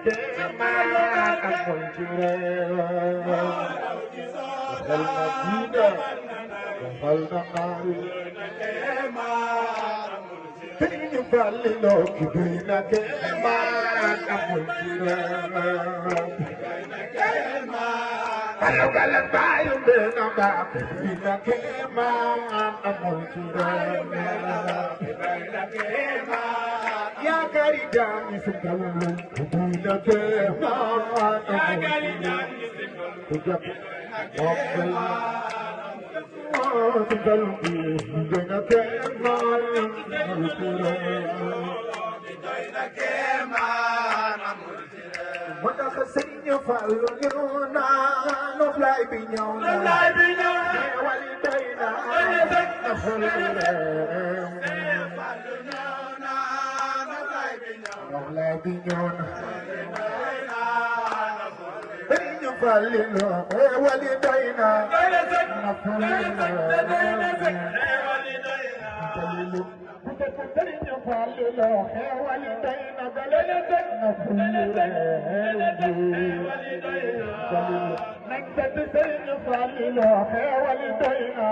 kéemaan amul ci réew waxal na diine waxal na naari Sëriñ Fallilu ki doy na kéemaan amul ci réew Allo gala bayu bena ba ina kéemaan amul ci réew ya kari jami sundalu ina kéemaan amul ci réew Mata Sëriñ Fallu ñëw na noflaay bi ñëw na wali doy na na xol bi reew noflaay bi ñëw na Sëriñ Fallu wali doy na na xol bi reew Sëriñ Fallu wali doy na